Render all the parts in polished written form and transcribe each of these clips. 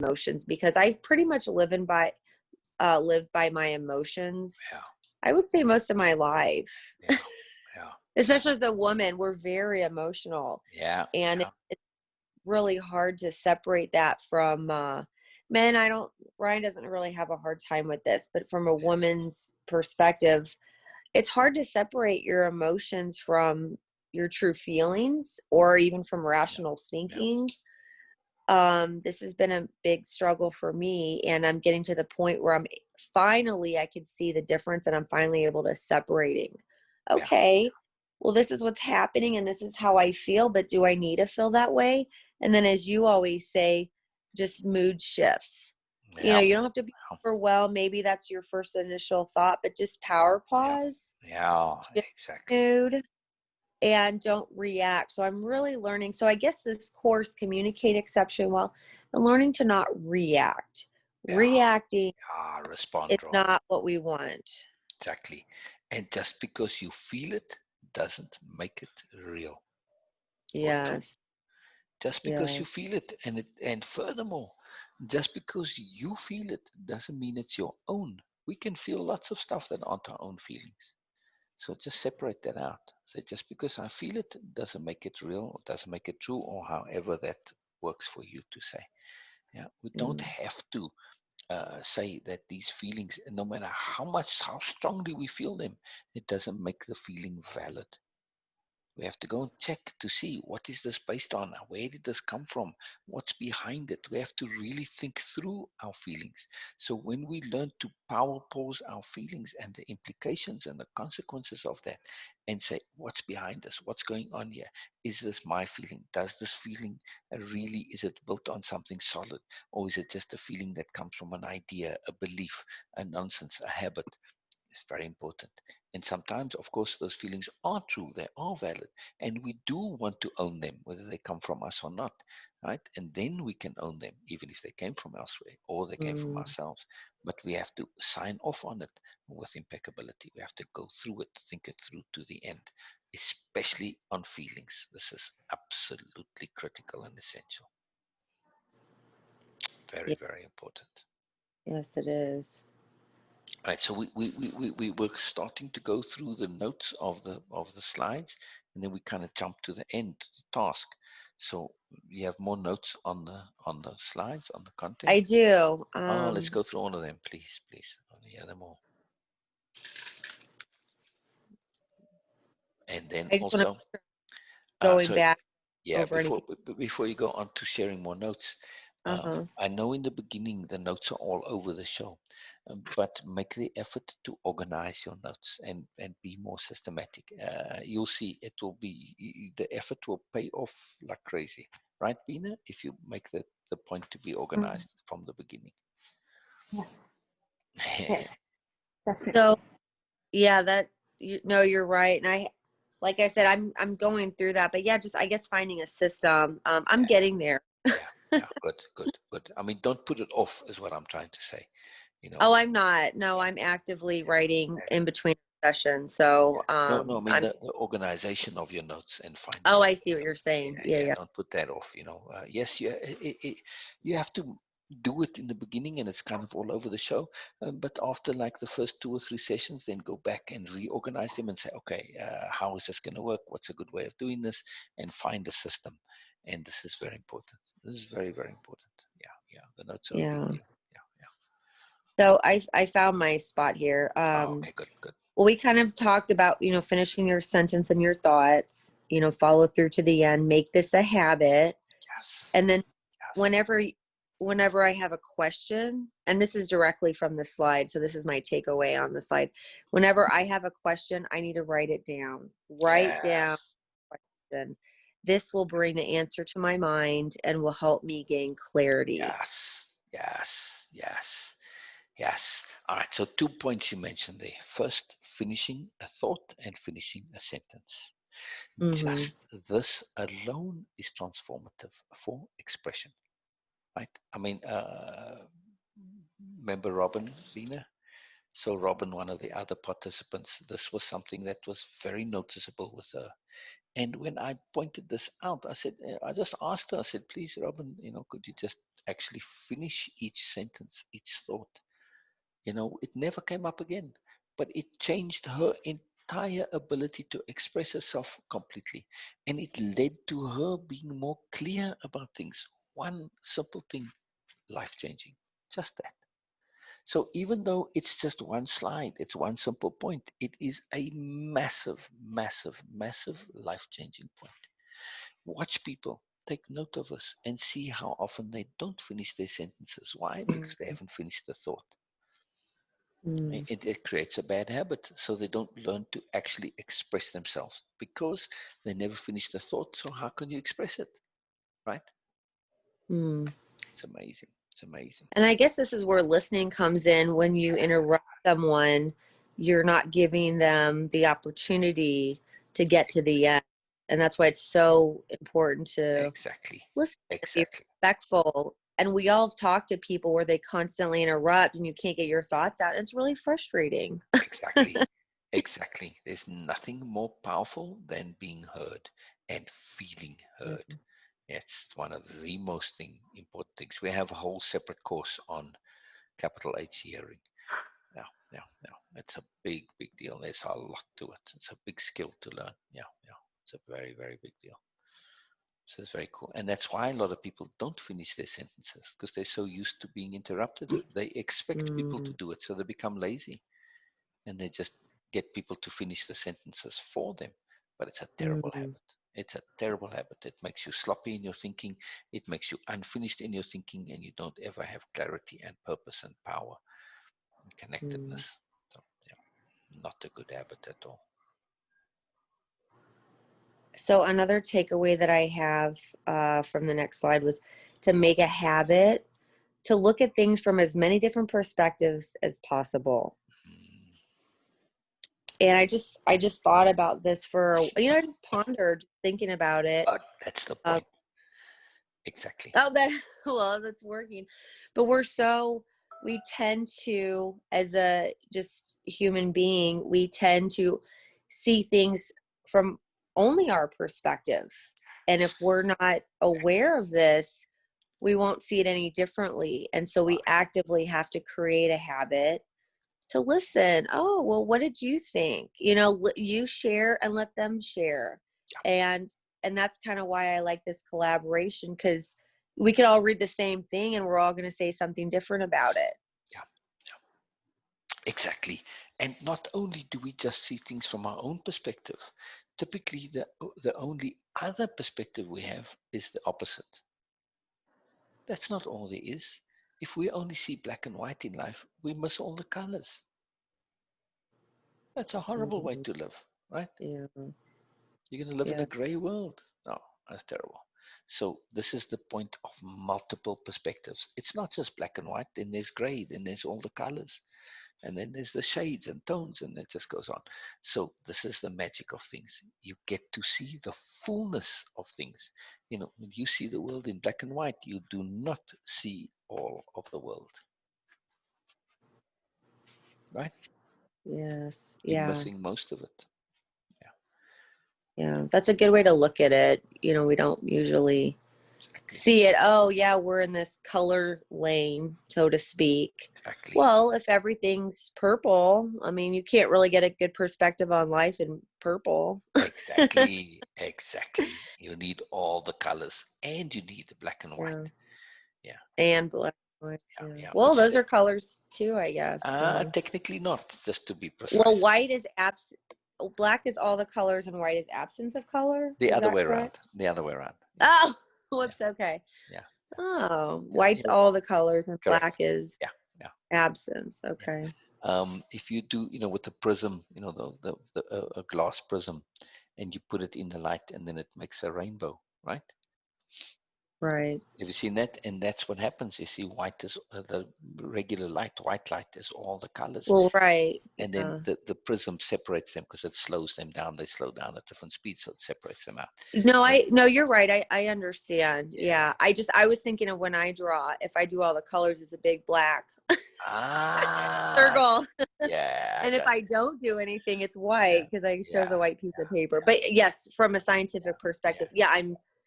emotions, because I've pretty much lived by my emotions. Yeah. I would say most of my life. Yeah. Yeah. Especially as a woman, we're very emotional, Yeah. and Yeah. it's really hard to separate that from men. Ryan doesn't really have a hard time with this, but from a woman's perspective, it's hard to separate your emotions from your true feelings or even from rational Yeah. thinking. This has been a big struggle for me, and I'm getting to the point where I could see the difference, and I'm finally able to separating. Yeah. Okay, well, this is what's happening and this is how I feel, but do I need to feel that way? And then, as you always say, just mood shifts. Yeah. You don't have to be overwhelmed. Maybe that's your first initial thought, but just power Yeah. pause, Yeah. shift Exactly. mood, and don't react. So I'm really learning. So I guess this course, communicate exception well, and learning to not react. Yeah. Reacting Yeah. Respond is rather. not what we want. Exactly. And just because you feel it doesn't make it real or true. Yes. Just because Yeah. you feel it, and furthermore, just because you feel it doesn't mean it's your own. We can feel lots of stuff that aren't our own feelings. So just separate that out. So just because I feel it doesn't make it real, or doesn't make it true, or however that works for you to say. Yeah, we don't Mm. have to say that these feelings, no matter how strongly we feel them, it doesn't make the feeling valid. We have to go and check to see what is this based on, where did this come from, what's behind it. We have to really think through our feelings. So when we learn to power pause our feelings and the implications and the consequences of that, and say, what's behind this, what's going on here, is this my feeling, does this feeling really, is it built on something solid, or is it just a feeling that comes from an idea, a belief, a nonsense, a habit? It's very important. And sometimes, of course, those feelings are true, they are valid, and we do want to own them, whether they come from us or not, right? And then we can own them, even if they came from elsewhere or they came from Mm. ourselves. But we have to sign off on it with impeccability. We have to go through it, think it through to the end, especially on feelings. This is absolutely critical and essential. Very, Yeah. very important. Yes, it is. Right, so we were starting to go through the notes of the slides, and then we kind of jump to the end, the task. So you have more notes on the slides, on the content. I do. Oh, let's go through all of them, please, please. I want to hear them all. And then I just want to also, going so back yeah, over anything. before you go on to sharing more notes, Uh-huh. I know in the beginning the notes are all over the show, but make the effort to organize your notes and be more systematic. You'll see it will be the effort will pay off like crazy, right, Beena? If you make the point to be Mm. organized from the beginning. Yes. Yes. So Definitely. yeah, that no, you're right. And like I said, I'm going through that. But yeah, just I guess finding a system. I'm Yeah, getting there. yeah, yeah. Good, good, good. I mean, don't put it off, is what I'm trying to say. You know, Oh, I'm not. No, yeah, I'm actively yeah. writing in Excellent. between sessions. So No, no, I mean I'm the organization of your notes and finding oh, them. I see You what know, you're saying. yeah, Yeah, yeah. yeah. Don't put that off. Yes, you have to do it in the beginning, and it's kind of all over the show. But after like the first 2 or 3 sessions, then go back and reorganize them and say, okay, how is this going to work? What's a good way of doing this? And find a system. And this is very important. This is very, very important. Yeah, yeah. The notes are a big Yeah. deal. Yeah, yeah. So I found my spot here. Oh, okay, good, good. Well, we kind of talked about, finishing your sentence and your thoughts, follow through to the end, make this a habit. Yes, And then yes. whenever whenever I have a question, and this is directly from the slide, so this is my takeaway on the slide. Whenever I have a question, I need to write it down. Write down Yes. the question. This will bring the answer to my mind and will help me gain clarity. Yes, yes, yes, yes. All right. So 2 points you mentioned there. First, finishing a thought and finishing a sentence. Mm-hmm. Just this alone is transformative for expression, right? I mean, remember Robin, Beena? So Robin, one of the other participants, this was something that was very noticeable with her. And when I pointed this out, I said, I just asked her, I said, please, Robin, could you just actually finish each sentence, each thought. It never came up again, but it changed her entire ability to express herself completely. And it led to her being more clear about things. One simple thing, life changing. Just that. So even though it's just one slide, it's one simple point, it is a massive, massive, massive life changing point. Watch people. Take note of us and see how often they don't finish their sentences. Why? Because they haven't finished the thought. Mm. It creates a bad habit, so they don't learn to actually express themselves because they never finish the thought. So how can you express it, right? Mm. It's amazing. It's amazing. And I guess this is where listening comes in. When you interrupt someone, you're not giving them the opportunity to get to the end. And that's why it's so important to Exactly. listen and be Exactly. respectful. And we all have talked to people where they constantly interrupt and you can't get your thoughts out. It's really frustrating. Exactly. Exactly. There's nothing more powerful than being heard and feeling heard. It's one of the most important things. We have a whole separate course on capital H hearing. Yeah, yeah, yeah. It's a big, big deal. There's a lot to it. It's a big skill to learn. Yeah, yeah. It's a very, very big deal. So it's very cool. And that's why a lot of people don't finish their sentences because they're so used to being interrupted. They expect people to Mm, do it. So they become lazy and they just get people to finish the sentences for them. But it's a terrible mm, habit. It's a terrible habit. It makes you sloppy in your thinking. It makes you unfinished in your thinking, and you don't ever have clarity and purpose and power and mm. connectedness. So, yeah, not a good habit at all. So another takeaway that I have from the next slide was to make a habit to look at things from as many different perspectives as possible. Mm. And I just thought about this for, I just pondered thinking about it. But that's the point. Exactly. Oh, well, that's working. But we tend to, as a just human being, we tend to see things from only our perspective. And if we're not aware of this, we won't see it any differently. And so we actively have to create a habit to listen. Oh, well, what did you think? You share and let them share. And that's kind of why I like this collaboration, because we could all read the same thing and we're all going to say something different about it. Yeah, yeah, exactly. And not only do we just see things from our own perspective, typically the only other perspective we have is the opposite. That's not all there is. If we only see black and white in life, we miss all the colors. That's a horrible way Mhm. to live, right? Yeah. You're going to live in Yeah. a gray world. No, that's terrible. So this is the point of multiple perspectives. It's not just black and white. Then there's gray. Then there's all the colors. And then there's the shades and tones, and it just goes on. So this is the magic of things. You get to see the fullness of things. When you see the world in black and white, you do not see all of the world, right? Yes. You're Yeah. missing most of it. Yeah, Yeah. That's a good way to look at it. We don't usually exactly. see it. Oh, yeah, we're in this color lane, so to speak. Exactly. Well, if everything's purple, I mean, you can't really get a good perspective on life in purple. Exactly. Exactly. You need all the colors and you need the black and white. Yeah. Yeah. And black and white. Yeah. Yeah. Yeah. Well, those are colors too, I guess. So. Technically not, just to be Well, precise. white is black is all the colors and white is absence of color. The Is other that way around. correct? The other way around. Yeah. Oh, Yeah. whoops. Okay. Yeah. Oh, Yeah. white's Yeah. all the colors and black Correct. is Yeah. Yeah. absence. Yeah. Okay. If you do, with the prism, a glass prism, and you put it in the light, and then it makes a rainbow, right? Right. Have you seen that? And that's what happens. You see, white is the regular light. White light is all the colors, Well, right. and then Yeah. the prism separates them because it slows them down. They slow down at different speeds, so it separates them out. No, you're right. I understand. Yeah. Yeah. I was thinking of when I draw, if I do all the colors, it's a big black Ah, circle. yeah, I And if got I don't do anything, it's yeah, white because I chose yeah, a white piece of paper. yeah, But yes, from a yeah, scientific yeah, perspective, yeah,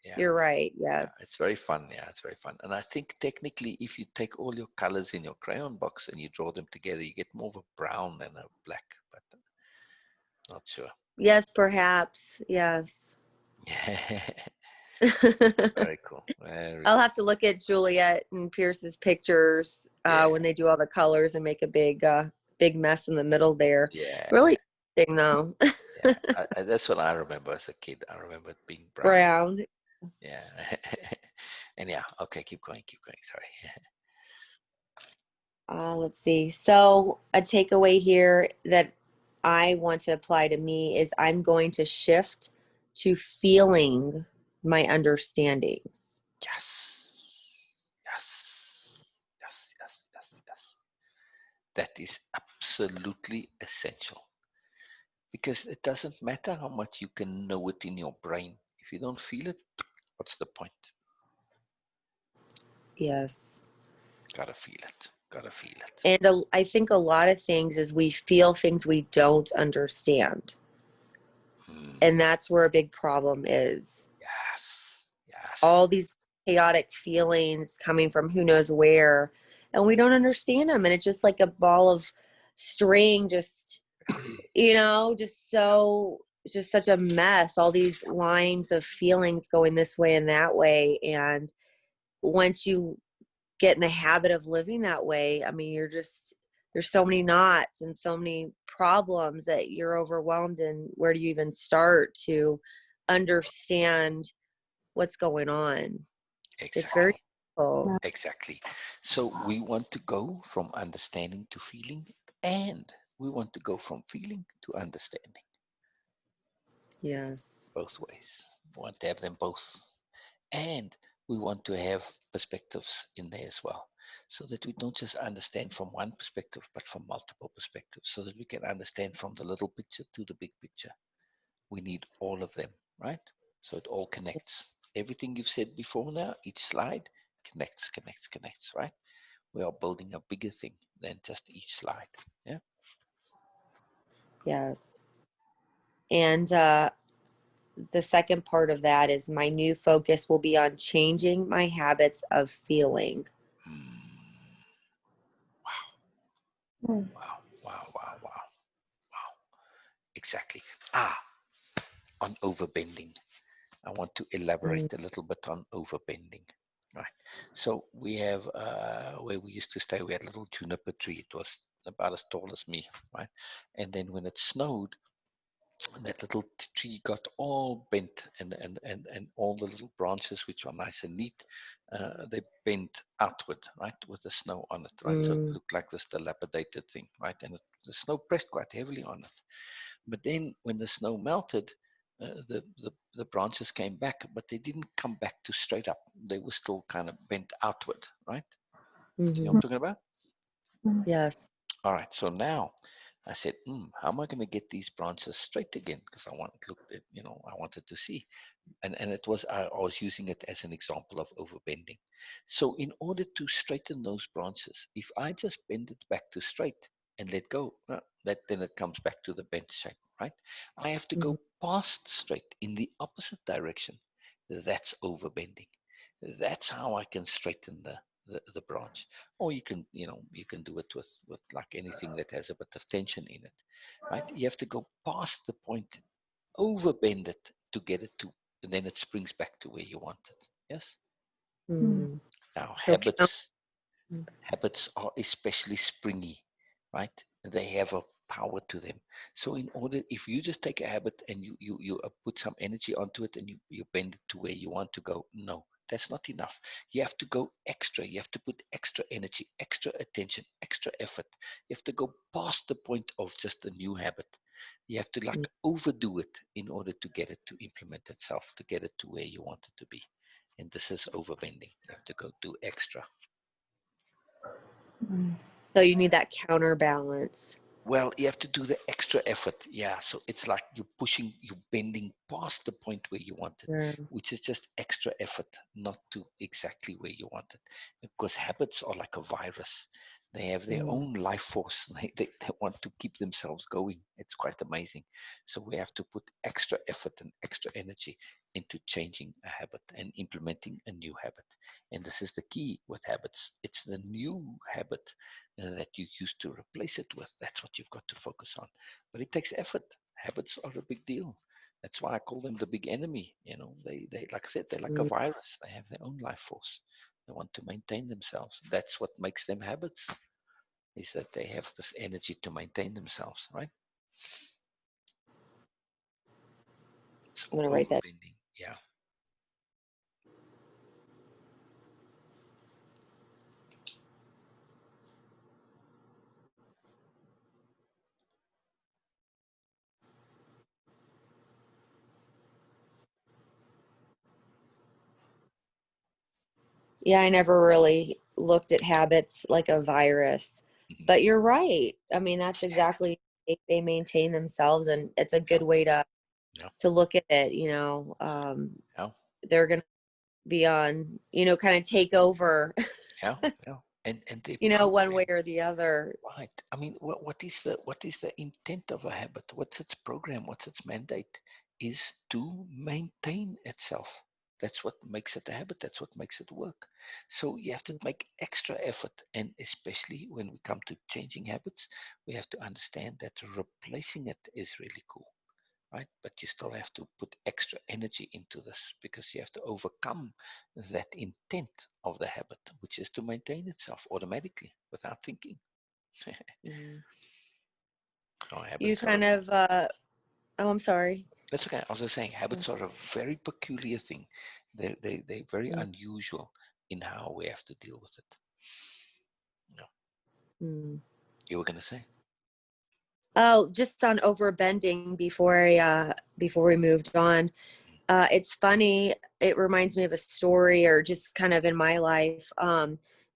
Yeah. You're right. Yeah, Yes. it's very fun. Yeah, it's very fun. And I think technically, if you take all your colors in your crayon box and you draw them together, you get more of a brown than a black, but not sure. Yes, perhaps. Yes. Very cool. Very I'll cool. have to look at Juliet and Pierce's pictures Yeah, when they do all the colors and make a big mess in the middle there. yeah, Really interesting though. yeah. That's what I remember as a kid. I remember it being brown. Brown. Yeah. And yeah, okay, keep going, keep going. Sorry. Let's see. So a takeaway here that I want to apply to me is I'm going to shift to feeling my understandings. Yes. Yes. Yes, yes, yes, yes. That is absolutely essential. Because it doesn't matter how much you can know it in your brain. If you don't feel it, what's the point? Yes. Gotta feel it. Gotta feel it. And I think a lot of things is we feel things we don't understand. And that's where a big problem is. Yes. All Yes. these chaotic feelings coming from who knows where, and we don't understand them. And it's just like a ball of string, just, just such a mess. All these lines of feelings going this way and that way. And once you get in the habit of living that way, I mean, there's so many knots and so many problems that you're overwhelmed. And where do you even start to understand what's going on? It's very Exactly. difficult. Exactly. So we want to go from understanding to feeling, and we want to go from feeling to understanding. Yes. Both ways. We want to have them both. And we want to have perspectives in there as well. So that we don't just understand from one perspective, but from multiple perspectives. So that we can understand from the little picture to the big picture. We need all of them, right? So it all connects. Everything you've said before now, each slide connects, connects, connects, right? We are building a bigger thing than just each slide. Yeah. Yes. And the second part of that is my new focus will be on changing my habits of feeling. Mm, Mm. wow, wow, wow, wow, wow. Exactly. Ah, on overbending. I want to Mm, elaborate a little bit on overbending. Right. So we have where we used to stay, we had a little juniper tree. It was about as tall as me, right? And then when it snowed, that little tree got all bent, and all the little branches, which are nice and neat, they bent outward, right, with the snow on it, right? So it mm, looked like this dilapidated thing, right? And the snow pressed quite heavily on it. But then when the snow melted, the branches came back, but they didn't come back to straight up. They were still kind of bent outward, right? You know what mm-hmm. I'm talking about? Mm. Yes. All right. So now I said, how am I going to get these branches straight again? Because I wanted to see. And it was, I was using it as an example of overbending. So in order to straighten those branches, if I just bend it back to straight and let go, then it comes back to the bent shape, right? I have to Mm-hmm. go past straight in the opposite direction. That's overbending. That's how I can straighten the branch. Or you can do it with like anything that has a bit of tension in it, right? You have to go past the point, overbend it to get it to, and then it springs back to where you want it. Yes. Mm. Mm. Now So habits are especially springy, right? They have a power to them. So in order, if you just take a habit and you put some energy onto it and you bend it to where you want to go, no, that's not enough. You have to go extra. You have to put extra energy, extra attention, extra effort. You have to go past the point of just a new habit. You have to like overdo it in order to get it to implement itself, to get it to where you want it to be. And this is overbending. You have to go do extra. Mm. so you need that counterbalance. Well, you have to do the extra effort. Yeah. So it's like you're bending past the point where you want it, Yeah. which is just extra effort, not to exactly where you want it. Because habits are like a virus. They have their own life force. They want to keep themselves going. It's quite amazing. So we have to put extra effort and extra energy into changing a habit and implementing a new habit. And this is the key with habits. It's the new habit that you use to replace it with. That's what you've got to focus on. But it takes effort. Habits are a big deal. That's why I call them the big enemy. You know, they like I said, they're like a virus. They have their own life force. They want to maintain themselves. That's what makes them habits, is that they have this energy to maintain themselves, right? So I'm gonna write that. overbending, yeah. Yeah, I never really looked at habits like a virus, Mhm. but you're right. I mean, that's exactly, they maintain themselves, and it's a Yeah, good way yeah, to look at it. yeah, They're gonna be on, kind of take over, yeah, yeah. And they one way program, or the other. right? I mean, what is the intent of a habit? What's its program? What's its mandate? Is to maintain itself. That's what makes it a habit. That's what makes it work. So you have to make extra effort, and especially when we come to changing habits, we have to understand that replacing it is really cool, right? But you still have to put extra energy into this because you have to overcome that intent of the habit, which is to maintain itself automatically without thinking. Mhm. So You habits are, kind of, oh, I'm sorry. that's okay. I was just saying, habits are a very peculiar thing. They're very unusual in how we have to deal with it. No, Mm-hmm. you were going to say? Oh, just on overbending before we moved on. It's funny. It reminds me of a story, or just kind of in my life.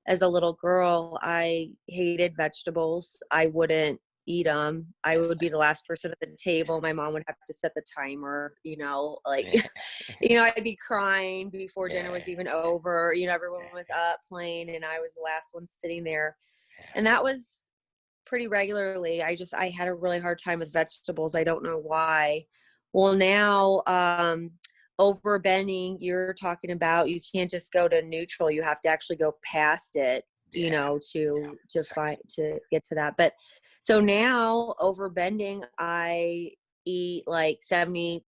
As a little girl, I hated vegetables. I wouldn't eat them. I Yes, would be the last person at the table. My mom would have to set the timer, like, yeah, I'd be crying before dinner yeah, was even over. Everyone was yeah, up playing, and I was the last one sitting there. yeah, And that was pretty regularly. I had a really hard time with vegetables. I don't know why. Well, now, over bending, you're talking about, you can't just go to neutral. You have to actually go past it, yeah, yeah, to exactly. find, to get to that. But so now, over bending, I eat like 75%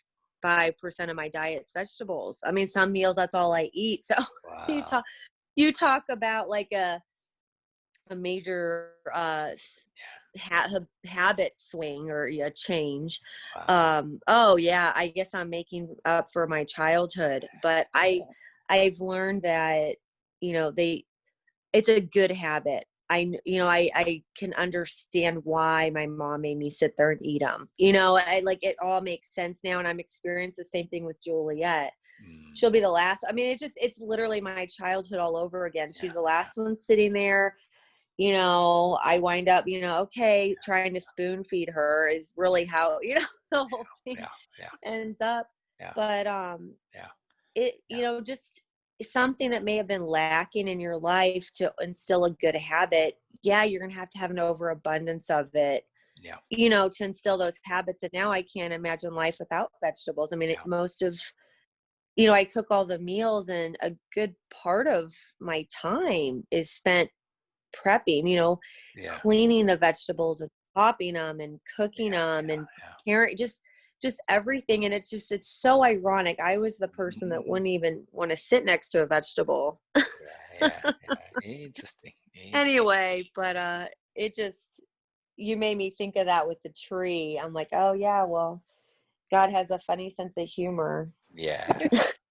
of my diet's vegetables. I mean, some meals, that's all I eat. So you Wow. talk you talk about like a major habit swing, or a change. Wow. Oh yeah, I guess I'm making up for my childhood, but I've learned that, they it's a good habit. I can understand why my mom made me sit there and eat them. I like, it all makes sense now, and I'm experiencing the same thing with Juliet. Mm, She'll be the last. I mean, it's literally my childhood all over again. yeah, She's the last one sitting there. I wind up, okay, trying to spoon feed her is really how, the whole thing yeah, yeah, ends up. yeah, But yeah, it, yeah, just something that may have been lacking in your life to instill a good habit. Yeah, you're gonna have to have an overabundance of it, yeah, to instill those habits. And now I can't imagine life without vegetables. I mean, yeah, most of, I cook all the meals, and a good part of my time is spent prepping, yeah, cleaning the vegetables and chopping them and cooking yeah, them and yeah, preparing, just everything. And it's so ironic. I was the person that yeah. wouldn't even want to sit next to a vegetable. Yeah, yeah. Interesting. Interesting. Anyway, but it just, you made me think of that with the tree. I'm like, oh yeah, well, God has a funny sense of humor. Yeah,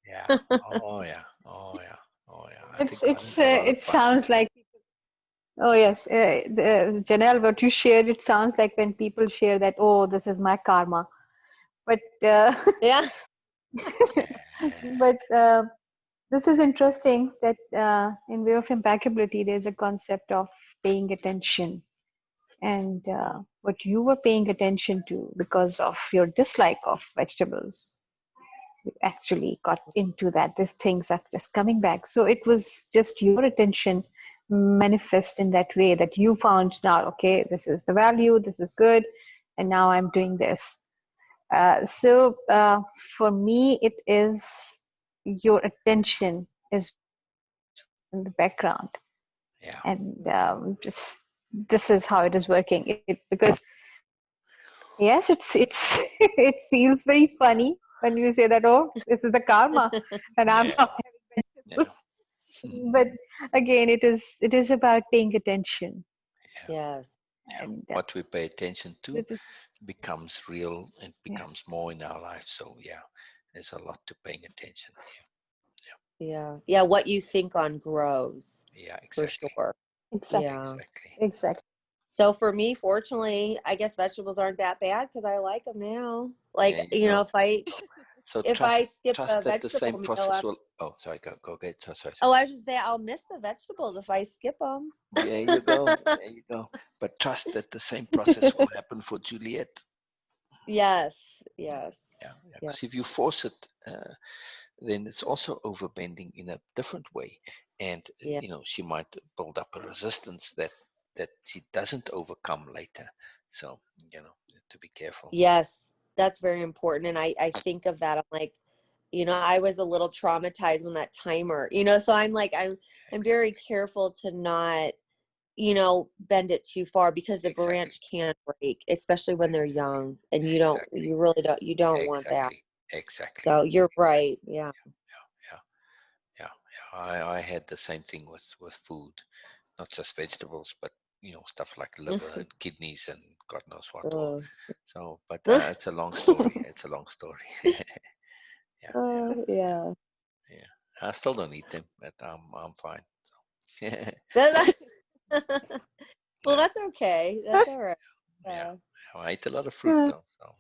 yeah. Oh yeah. Oh yeah. Oh yeah. I think God It's has a lot of it fun. sounds like, oh yes, Janelle, what you shared, it sounds like when people share that, oh, this is my karma. But Yeah. Yeah. but this is interesting that in way of impeccability, there's a concept of paying attention, and what you were paying attention to because of your dislike of vegetables, you actually got into that. These things are just coming back. So it was just your attention manifest in that way that you found now, okay, this is the value, this is good, and now I'm doing this. So for me, it is your attention is in the background, Yeah. and just this is how it is working. Because yes, it's it feels very funny when you say that. Oh, this is the karma, and I'm Yeah. not having Yeah. vegetables. But again, it is about paying attention, Yeah. Yes. Yeah. and What we pay attention to it is, becomes real and yeah. becomes more in our life. So yeah, there's a lot to paying attention. Yeah. Yeah. What you think on grows Yeah. Yeah. for Exactly. sure. Exactly, Yeah. Exactly. exactly. So for me, fortunately, I guess vegetables aren't that bad because I like them now. There Like, you go. So if I skip a trust that the same vegetable meal, process will. Oh, sorry. Go ahead. So sorry. oh, I should say I'll miss the vegetables if I skip them. There you go. There you go. But trust that the same process will happen for Juliet. Yes. Yes. Yeah. Yeah. Because if you force it, then it's also overbending in a different way, and Yeah. she might build up a resistance that she doesn't overcome later. So you have to be careful. Yes. That's very important. And I think of that. I'm like, I was a little traumatized when that timer, so I'm like, I'm very careful to not, bend it too far because the Exactly. branch can break, especially when they're young, and Exactly. you don't want that. Exactly. Exactly. So you're Exactly. right. Yeah. Yeah. Yeah. Yeah. I had the same thing with food, not just vegetables, but stuff like liver and kidneys and God knows what all. Oh. So, but it's a long story. It's a long story. Yeah. Yeah. Yeah. Yeah. Yeah. I still don't eat them, but I'm fine. So That- well, yeah, that's okay. That's all right. yeah. Yeah. I eat a lot of fruit Yeah. though, so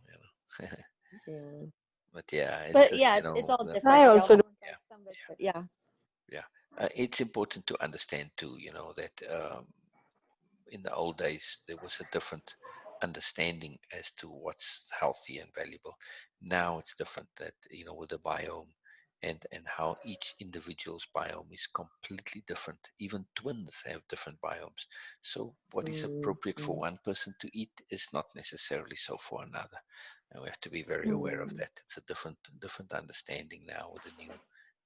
Yeah. but yeah, it's But yeah, it's all the different. I We all also have don't like like some veg, but yeah. yeah. It's important to understand too, that in the old days there was a different understanding as to what's healthy and valuable. Now it's different, that with the biome and how each individual's biome is completely different. Even twins have different biomes. So what is appropriate for Mm-hmm. one person to eat is not necessarily so for another, and we have to be very aware of Mm-hmm. that. It's a different understanding now, with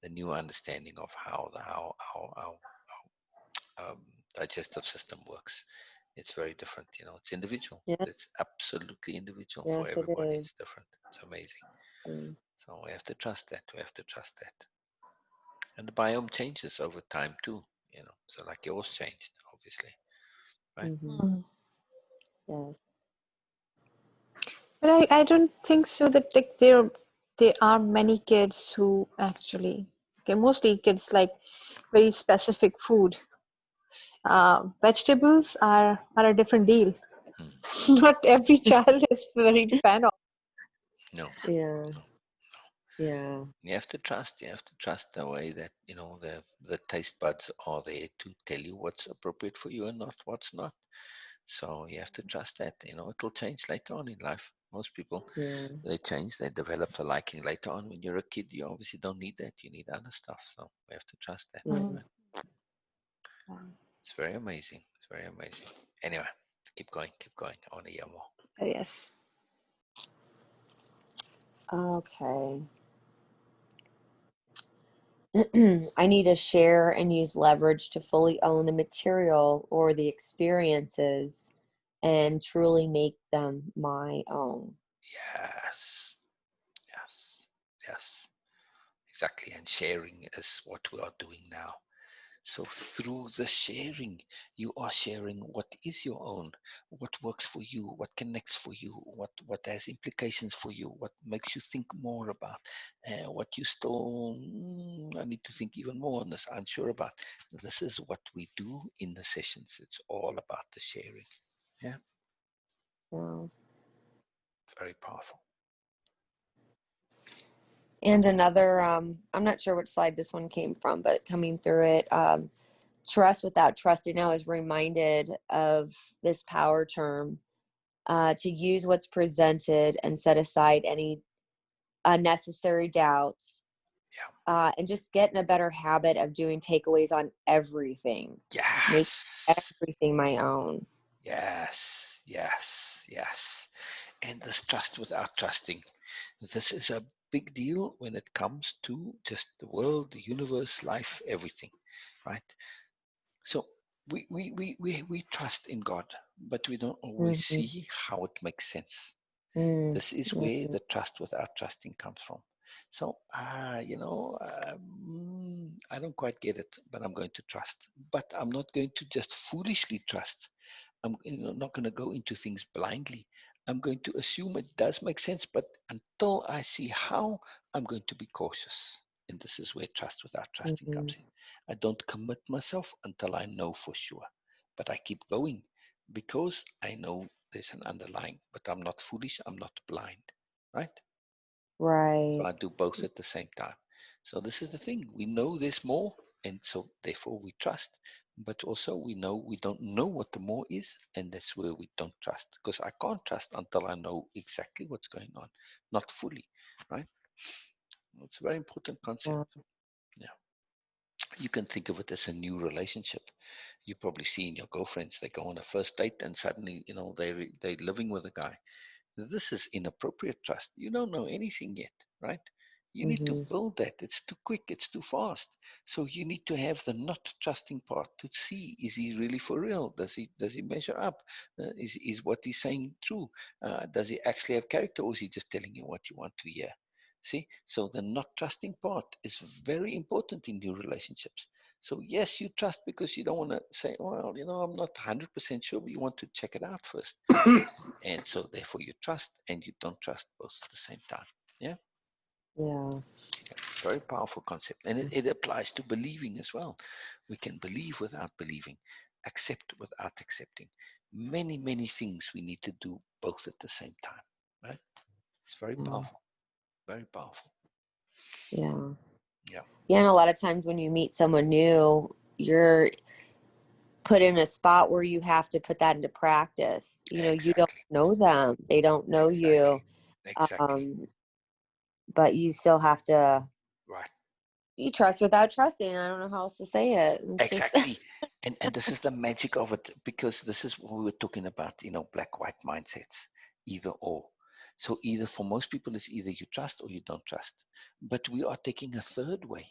the new understanding of how digestive system works. It's very different. It's individual. Yeah. It's absolutely individual for Yes, it everybody. is. It's different. It's amazing. Mm. So we have to trust that. We have to trust that. And the biome changes over time too. So like yours changed, obviously, right? Mm-hmm. Mm. Yes. But I don't think so that like there are many kids who actually, okay, mostly kids like very specific food. Vegetables are a different deal. Mm. Not every child is very fan of. No, Yeah. no. Yeah. You have to trust. You have to trust the way that the taste buds are there to tell you what's appropriate for you and not what's not. So you have to trust that. It'll change later on in life. Most people, Yeah. they change, they develop a liking later on. When you're a kid, you obviously don't need that. You need other stuff. So we have to trust that. Yeah. Mm. Right? It's very amazing. It's very amazing. Anyway, keep going, keep going. I want to hear more. Yes. Okay. I need to share and use leverage to fully own the material or the experiences and truly make them my own. Yes, yes, yes. Exactly. And sharing is what we are doing now. So through the sharing, you are sharing what is your own, what works for you, what connects for you, what has implications for you, what makes you think more about, what you still I need to think even more on this, unsure about. This is what we do in the sessions. It's all about the sharing. Yeah, So, very powerful. and another, I'm not sure which slide this one came from, but coming through it, trust without trusting. I was reminded of this power term, to use what's presented and set aside any unnecessary doubts, And just get in a better habit of doing takeaways on everything. Make Yes. everything my own. Yes. Yes. Yes. And this trust without trusting. This is a big deal when it comes to just the world, the universe, life, everything. Right? So we trust in God, but we don't always Mm-hmm. see how it makes sense. Mm-hmm. This is where the trust without trusting comes from. So, I don't quite get it, but I'm going to trust. But I'm not going to just foolishly trust. I'm not going to go into things blindly. I'm going to assume it does make sense, but until I see how, I'm going to be cautious. And this is where trust without trusting Mm-hmm. comes in. I don't commit myself until I know for sure. But I keep going because I know there's an underlying, but I'm not foolish, I'm not blind, right? So Right. I do both at the same time. So this is the thing. We know there's more, and so therefore we trust. But also we know we don't know what the more is, and that's where we don't trust. Because I can't trust until I know exactly what's going on, not fully, right? It's a very important concept. Yeah. Yeah. You can think of it as a new relationship. You probably see in your girlfriends, they go on a first date and suddenly, they're living with a guy. This is inappropriate trust. You don't know anything yet, right? You need to Mm-hmm. build that. It's too quick. It's too fast. So you need to have the not trusting part to see, is he really for real? Does he measure up? Is what he's saying true? Does he actually have character, or is he just telling you what you want to hear? See, so the not trusting part is very important in new relationships. So yes, you trust because you don't want to say, well, I'm not 100% sure, but you want to check it out first. And so therefore you trust and you don't trust both at the same time. Yeah. Yeah. Yeah. Very powerful concept. And it applies to believing as well. We can believe without believing, accept without accepting. Many, many things we need to do both at the same time. Right? It's very Yeah. powerful. Very powerful. Yeah. Yeah. Yeah. And a lot of times when you meet someone new, you're put in a spot where you have to put that into practice. You don't Exactly. know them. They don't know Exactly. you. Exactly. But you still have to, Right. you trust without trusting. I don't know how else to say it. It's just, Exactly. And this is the magic of it, because this is what we were talking about, black white mindsets, either or. So either, for most people, it's either you trust or you don't trust. But we are taking a third way,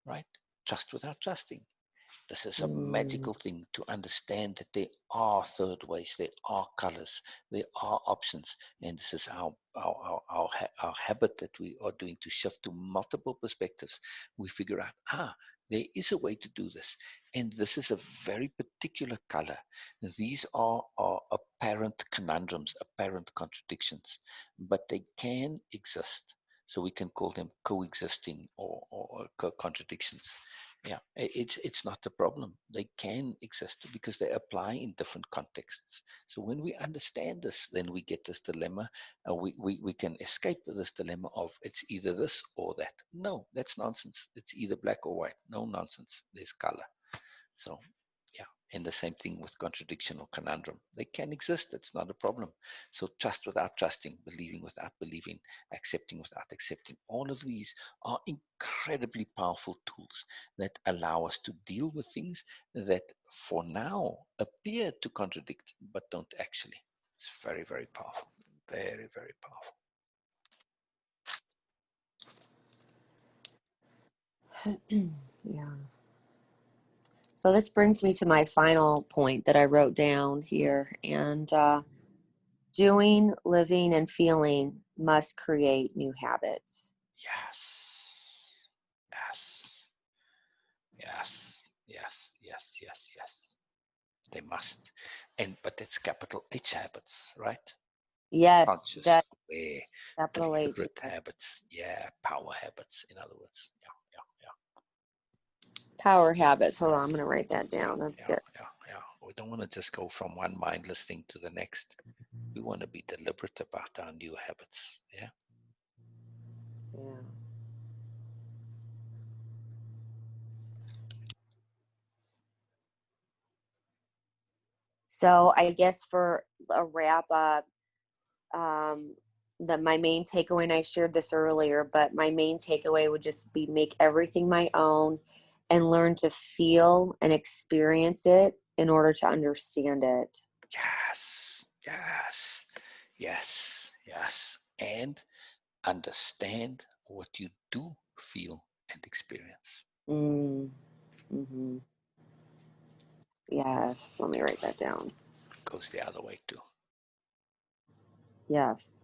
right? Trust without trusting. This is a mm, magical thing to understand that there are third ways, there are colors, there are options, and this is our habit that we are doing to shift to multiple perspectives. We figure out, there is a way to do this, and this is a very particular color. These are apparent conundrums, apparent contradictions, but they can exist. So we can call them coexisting or contradictions. Yeah, it's not a problem. They can exist because they apply in different contexts. So when we understand this, then we get this dilemma. We can escape this dilemma of it's either this or that. No, that's nonsense. It's either black or white. No nonsense. There's color. So, yeah. And the same thing with contradiction or conundrum. They can exist. It's not a problem. So trust without trusting, believing without believing, accepting without accepting. All of these are incredibly powerful tools that allow us to deal with things that for now appear to contradict, but don't actually. It's very, very powerful. Very, very powerful. yeah. So this brings me to my final point that I wrote down here. And doing, living, and feeling must create new habits. Yes. Yes. Yes. Yes. Yes. Yes. Yes. They must. But it's capital H habits, right? Yes, Conscious, that aware, capital H. deliberate Yes. habits. Yeah, power habits, in other words. Yeah, yeah, Power habits. Hold on, I'm going to write that down. That's yeah, good. yeah, yeah, yeah. We don't want to just go from one mindless thing to the next. We want to be deliberate about our new habits. Yeah. Yeah. So I guess for a wrap up, um, my main takeaway, and I shared this earlier, but my main takeaway would just be make everything my own and learn to feel and experience it in order to understand it. Yes, yes, yes, yes. And understand what you do feel and experience. Mm-hmm. Yes, let me write that down. Goes the other way too. Yes.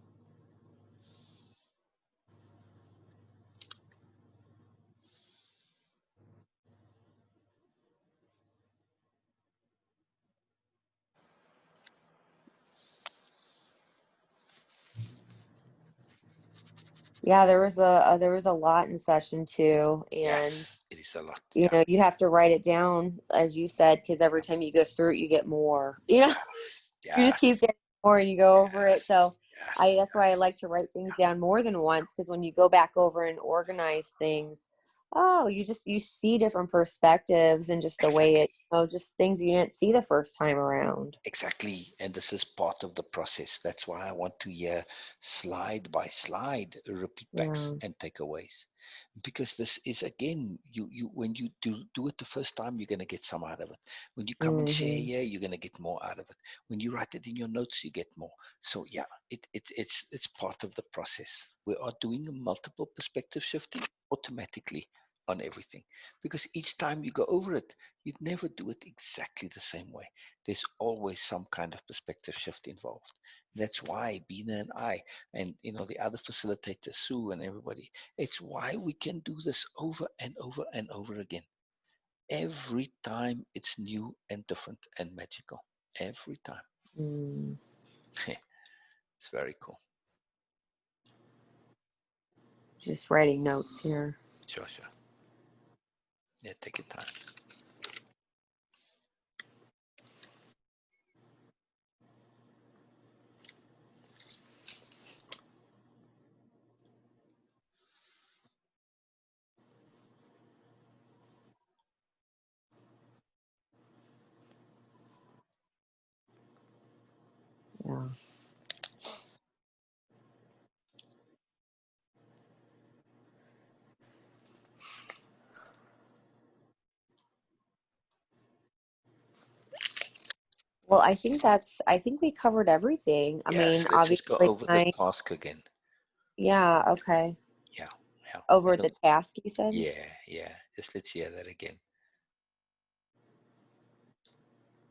Yeah, there was a lot in session 2, and Yes, it is a lot. you Yeah. know, you have to write it down, as you said, because every time you go through it, you get more. You know, you just Yes, keep getting more, and you go over it. So yes, that's why I like to write things down more than once, because when you go back over and organize things, oh, you see different perspectives, and just the way exactly. it, just things you didn't see the first time around. Exactly. And this is part of the process. That's why I want to hear slide by slide repeat backs Yeah. and takeaways. Because this is again, you when you do it the first time, you're gonna get some out of it. When you come and share Mm-hmm. here, you're gonna get more out of it. When you write it in your notes, you get more. So yeah, it's part of the process. We are doing a multiple perspective shifting automatically on everything. Because each time you go over it, you'd never do it exactly the same way. There's always some kind of perspective shift involved. That's why Beena and I, and the other facilitators, Sue and everybody, it's why we can do this over and over and over again. Every time it's new and different and magical. Every time. Mm. It's very cool. Just writing notes here. Sure, sure. Yeah, take your time. Yeah. Well, I think we covered everything. I Yes, mean, let's just go obviously, over the task again. yeah, okay. Yeah, yeah. Over the task, you said? Yeah, yeah. Just let's hear that again.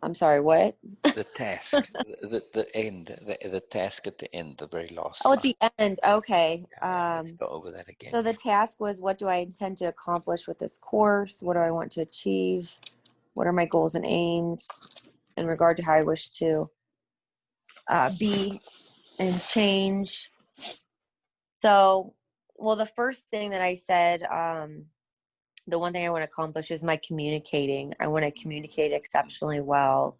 I'm sorry, what? The task, the end, the task at the end, the very last Oh, at line. the end. Okay. Yeah, let's go over that again. So the task was, what do I intend to accomplish with this course? What do I want to achieve? What are my goals and aims in regard to how I wish to be and change? So, well, the first thing that I said, the one thing I want to accomplish is my communicating. I want to communicate exceptionally well.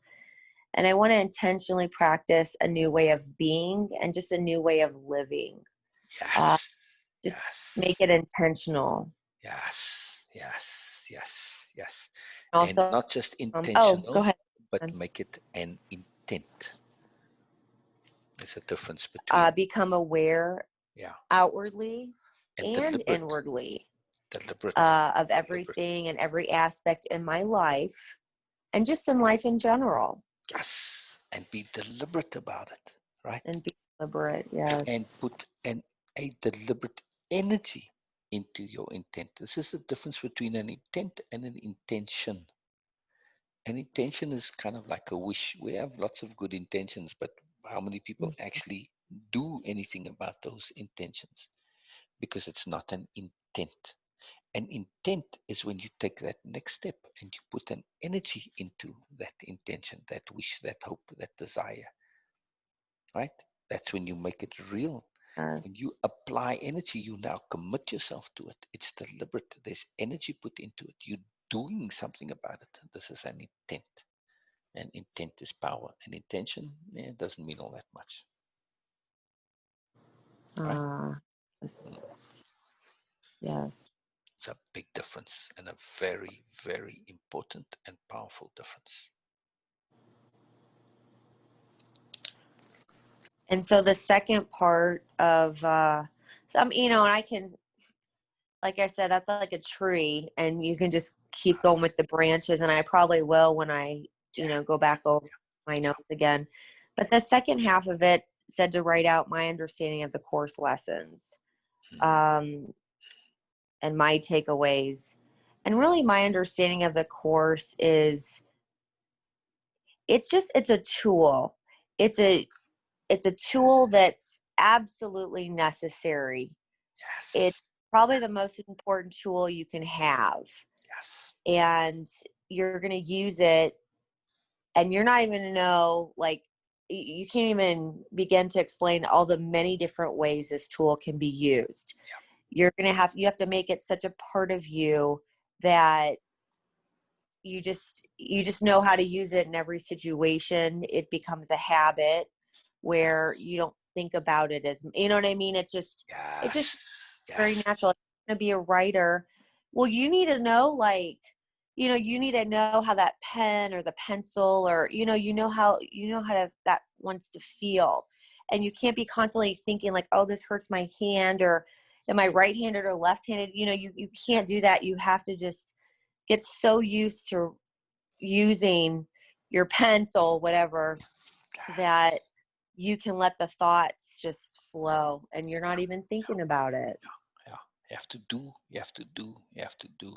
And I want to intentionally practice a new way of being and just a new way of living. Uh, Yes, just yes, make it intentional. yes, yes, yes, yes. And Also, not just oh, go intentional, ahead. but make it an intent. There's a difference between, Become aware yeah, outwardly and and inwardly deliberate, of deliberate. everything and every aspect in my life and just in life in general. Yes, and be deliberate about it, right? And be deliberate. And Yes. put a deliberate energy into your intent. This is the difference between an intent and an intention. An intention is kind of like a wish. We have lots of good intentions, but how many people actually do anything about those intentions? Because it's not an intent. An intent is when you take that next step and you put an energy into that intention, that wish, that hope, that desire, right? That's when you make it real. Yes. When you apply energy, you now commit yourself to it. It's deliberate. There's energy put into it. You're doing something about it. This is an intent. And intent is power. And intention, doesn't mean all that much. Right? Yes. Yes. It's a big difference and a very, very important and powerful difference. And so the second part of, you know, and I can, like I said, that's like a tree and you can just keep going with the branches. And I probably will when I, you know, go back over my notes again. But the second half of it said to write out my understanding of the course lessons, and my takeaways. And really my understanding of the course is it's a tool. It's a tool that's absolutely necessary. It's Yes. probably the most important tool you can have. Yes. And you're going to use it and you're not even going to know, like, you can't even begin to explain all the many different ways this tool can be used. You have to make it such a part of you that you just know how to use it in every situation. It becomes a habit where you don't think about it as, you know what I mean? It just Yes. very Yes. natural. If you're going to be a writer, well, you need to know, like, you know, you need to know how that pen or the pencil or, you know how to, that wants to feel. And you can't be constantly thinking like, oh, this hurts my hand, or am I right-handed or left-handed? You know, you can't do that. You have to just get so used to using your pencil, whatever, that you can let the thoughts just flow and you're not even thinking about it. Yeah. You have to do, you have to do, you have to do.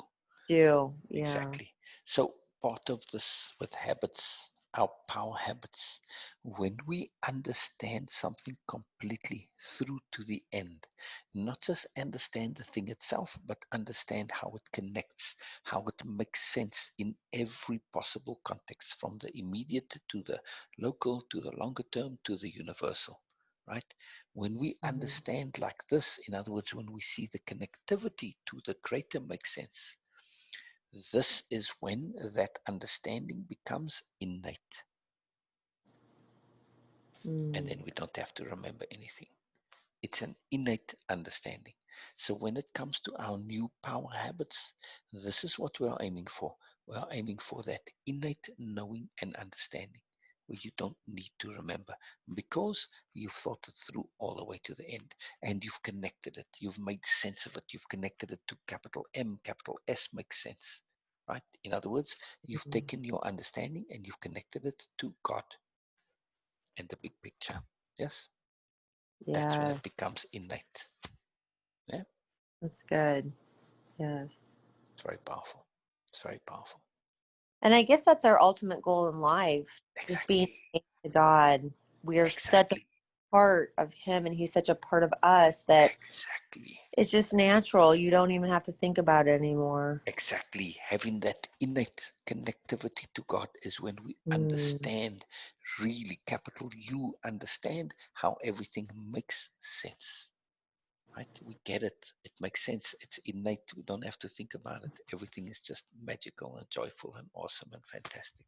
Yeah. Exactly. So part of this with habits, our power habits, when we understand something completely through to the end, not just understand the thing itself, but understand how it connects, how it makes sense in every possible context, from the immediate to the local, to the longer term, to the universal, right? When we understand like this, in other words, when we see the connectivity to the greater makes sense, this is when that understanding becomes innate. And then we don't have to remember anything. It's an innate understanding. So when it comes to our new power habits, this is what we are aiming for. We are aiming for that innate knowing and understanding where you don't need to remember because you've thought it through all the way to the end and you've connected it. You've made sense of it. You've connected it to capital M, capital S makes sense, right? In other words, you've taken your understanding and you've connected it to God and the big picture. Yes? That's when Yeah, it becomes innate. Yeah? that's good. Yes. It's very powerful. It's very powerful. And I guess that's our ultimate goal in life, just being Exactly. to God. We are such a Exactly. part of Him and He's such a part of us that Exactly. it's just natural. You don't even have to think about it anymore. Exactly. Having that innate connectivity to God is when we Mm. understand, really capital U, understand how everything makes sense. Right? We get it. It makes sense. It's innate. We don't have to think about it. Everything is just magical and joyful and awesome and fantastic.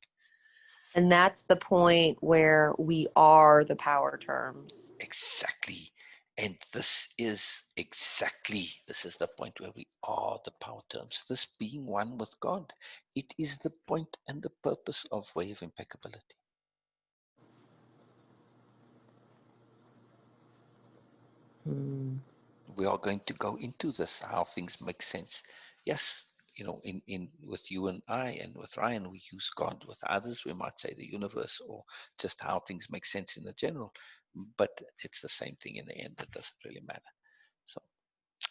And that's the point where we are the power terms. Exactly. And this is the point where we are the power terms. This being one with God, it is the point and the purpose of way of impeccability. Mm. We are going to go into this, how things make sense. Yes, in with you and I and with Ryan, we use God. With others, we might say the universe or just how things make sense in the general. But it's the same thing in the end. It doesn't really matter. So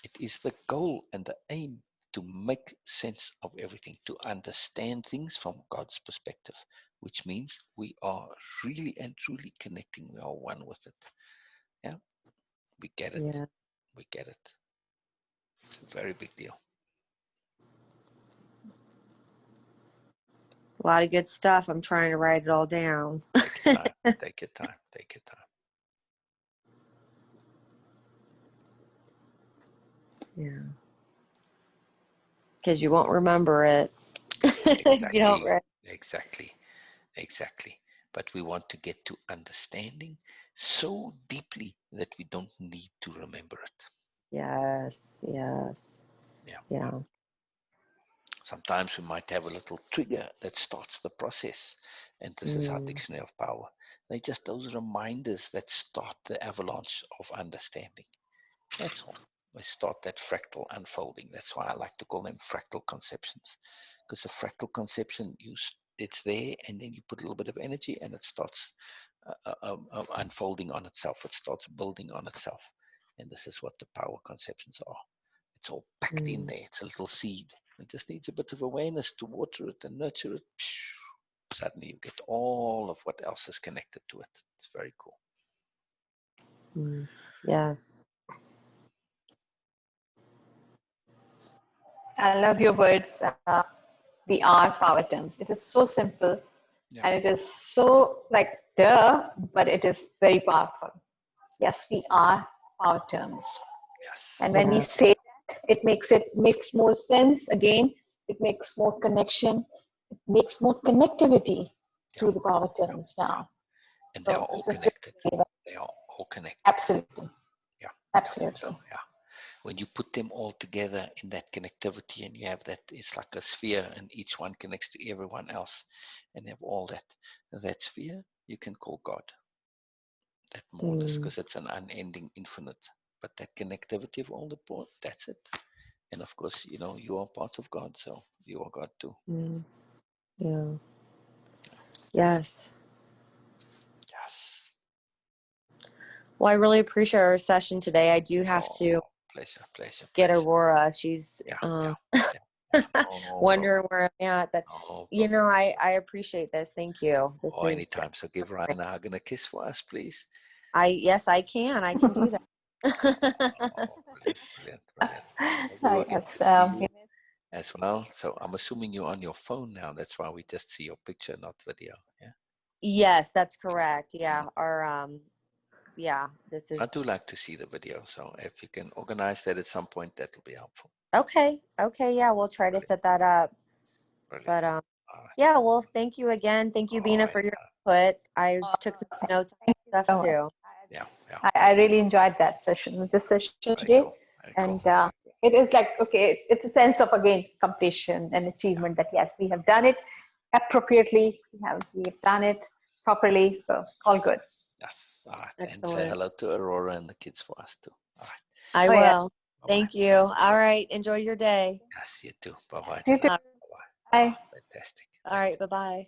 it is the goal and the aim to make sense of everything, to understand things from God's perspective, which means we are really and truly connecting. We are one with it. Yeah, we get it. Yeah. We get it. It's a very big deal. A lot of good stuff. I'm trying to write it all down. Take your time. Take your time. Take your time. Yeah. Because you won't remember it. If you don't Exactly. write. Exactly. Exactly. But we want to get to understanding so deeply that we don't need to remember it. Yes. Yes. Yeah. Yeah. Sometimes we might have a little trigger that starts the process. And this is our dictionary of power. They're just those reminders that start the avalanche of understanding. That's all. They start that fractal unfolding. That's why I like to call them fractal conceptions. Because a fractal conception, it's there, and then you put a little bit of energy, and it starts unfolding on itself. It starts building on itself. And this is what the power conceptions are. It's all packed in there. It's a little seed. It just needs a bit of awareness to water it and nurture it. Suddenly you get all of what else is connected to it. It's very cool. Yes. I love your words. We are power terms. It is so simple, and it is so like duh, but it is very powerful. Yes, we are power terms. Yes. And when we say that, it makes more sense. Again, it makes more connection. It makes more connectivity to the power terms now. And So they are all this is connected. really, They are all connected. absolutely. Yeah. Absolutely. Yeah. When you put them all together in that connectivity, and you have that, it's like a sphere, and each one connects to everyone else, and have all that sphere, you can call God. That moreness, because it's an unending infinite. But that connectivity of all the points, that's it. And of course, you are part of God, so you are God too. Yeah. Yes. Yes. Well, I really appreciate our session today. I do have to Pleasure. get Aurora. She's Oh, wondering where I'm at, but no I appreciate this. Thank you. This is anytime. So give Ryan a hug and a kiss for us, please. Yes, I can do that. Brilliant. We will get to see you as well. So I'm assuming you're on your phone now. That's why we just see your picture, not video. Yeah. Yes, that's correct. Yeah. This is I do like to see the video. So if you can organize that at some point, that will be helpful. okay. Yeah, we'll try to set that up. Brilliant. But All right. yeah, well, thank you again. Thank you, Beena, for your input. I took some notes and stuff so too. Yeah. I really enjoyed that session, this session today. Cool. And it is like, okay, it's a sense of, again, completion and achievement that, yes, we have done it appropriately. We have done it properly. So all good. Yes. All right. Excellent. And say hello to Aurora and the kids for us too. All right. I will. Yeah. Thank you. All right. Enjoy your day. Yes, you too. Bye-bye. You too. Bye-bye. Bye. Fantastic. All right. Bye-bye.